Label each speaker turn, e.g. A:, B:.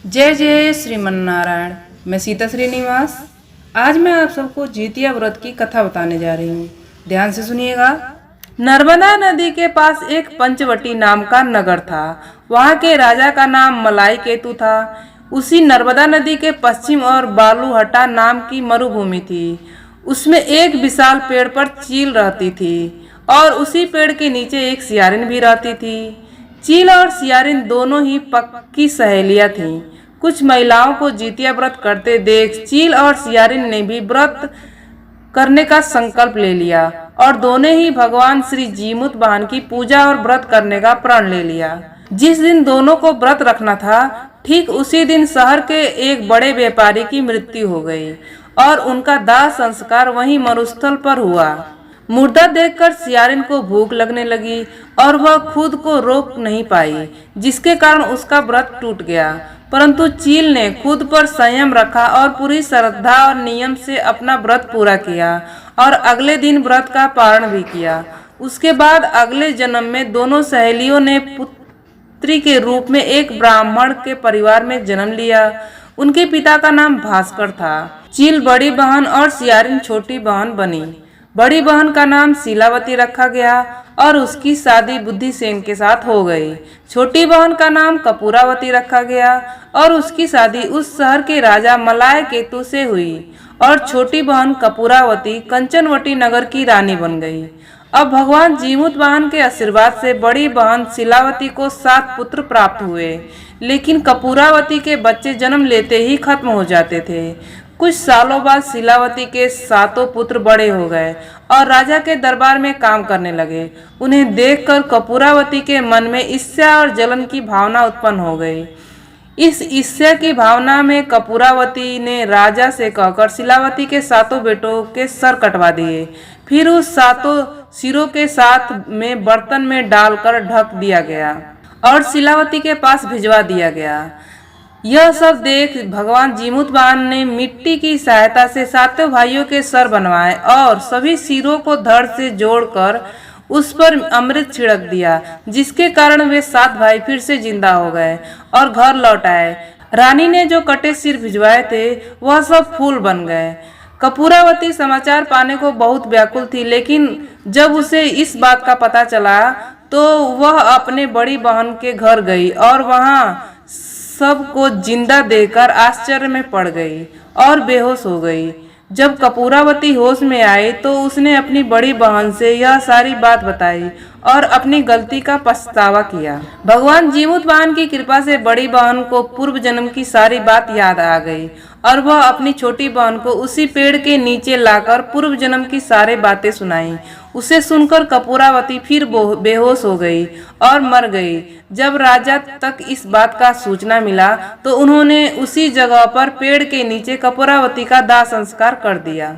A: जय जय श्रीमन्नारायण। मैं सीता श्रीनिवास। आज मैं आप सबको जितिया व्रत की कथा बताने जा रही हूँ। ध्यान से सुनिएगा। नर्मदा नदी के पास एक पंचवटी नाम का नगर था। वहाँ के राजा का नाम मलाई केतु था। उसी नर्मदा नदी के पश्चिम और बालूहटा नाम की मरुभूमि थी। उसमें एक विशाल पेड़ पर चील रहती थी और उसी पेड़ के नीचे एक सियारिन भी रहती थी। चील और सियारिन दोनों ही पक्की सहेलियां थीं। कुछ महिलाओं को जितिया व्रत करते देख चील और सियारिन ने भी व्रत करने का संकल्प ले लिया और दोनों ही भगवान श्री जीमूत वाहन की पूजा और व्रत करने का प्रण ले लिया। जिस दिन दोनों को व्रत रखना था, ठीक उसी दिन शहर के एक बड़े व्यापारी की मृत्यु हो गई और उनका दाह संस्कार वहीं मरुस्थल पर हुआ। मुर्दा देखकर सियारिन को भूख लगने लगी और वह खुद को रोक नहीं पाई, जिसके कारण उसका व्रत टूट गया। परंतु चील ने खुद पर संयम रखा और पूरी श्रद्धा और नियम से अपना व्रत पूरा किया और अगले दिन व्रत का पारण भी किया। उसके बाद अगले जन्म में दोनों सहेलियों ने पुत्री के रूप में एक ब्राह्मण के परिवार में जन्म लिया। उनके पिता का नाम भास्कर था। चील बड़ी बहन और सियारिन छोटी बहन बनी। बड़ी बहन का नाम शीलावती रखा गया और उसकी शादी बुद्धिसेन के साथ हो गई। छोटी बहन का नाम कपूरावती रखा गया और उसकी शादी उस शहर के राजा मलाय केतु से हुई और छोटी बहन कपूरावती कंचनवटी नगर की रानी बन गई। अब भगवान जीमूत वाहन के आशीर्वाद से बड़ी बहन शीलावती को 7 पुत्र प्राप्त हुए, लेकिन कपूरावती के बच्चे जन्म लेते ही खत्म हो जाते थे। कुछ सालों बाद शीलावती के 7 पुत्र बड़े हो गए और राजा के दरबार में काम करने लगे। उन्हें देखकर कपूरावती के मन में ईर्ष्या और जलन की भावना उत्पन्न हो गई। इस ईर्ष्या की भावना में कपूरावती ने राजा से कहकर शीलावती के 7 बेटों के सर कटवा दिए। फिर उस 7 सिरों के साथ में बर्तन में डालकर ढक दिया गया और शीलावती के पास भिजवा दिया गया। यह सब देख भगवान जीमूत वाहन ने मिट्टी की सहायता से 7 भाइयों के सर बनवाए और सभी सिरों को धड़ से जोड़कर उस पर अमृत छिड़क दिया, जिसके कारण वे 7 भाई फिर से जिंदा हो गए और घर लौट आए। रानी ने जो कटे सिर भिजवाए थे वह सब फूल बन गए। कपूरावती समाचार पाने को बहुत व्याकुल थी, लेकिन जब उसे इस बात का पता चला तो वह अपने बड़ी बहन के घर गई और वहां सबको जिंदा देखकर आश्चर्य में पड़ गई और बेहोश हो गई। जब कपूरावती होश में आई तो उसने अपनी बड़ी बहन से यह सारी बात बताई और अपनी गलती का पछतावा किया। भगवान जीमूत वाहन की कृपा से बड़ी बहन को पूर्व जन्म की सारी बात याद आ गई और वह अपनी छोटी बहन को उसी पेड़ के नीचे लाकर पूर्व जन्म की सारी बातें सुनाई। उसे सुनकर कपूरावती फिर बेहोश हो गई और मर गई। जब राजा तक इस बात का सूचना मिला तो उन्होंने उसी जगह पर पेड़ के नीचे कपूरावती का दाह संस्कार कर दिया।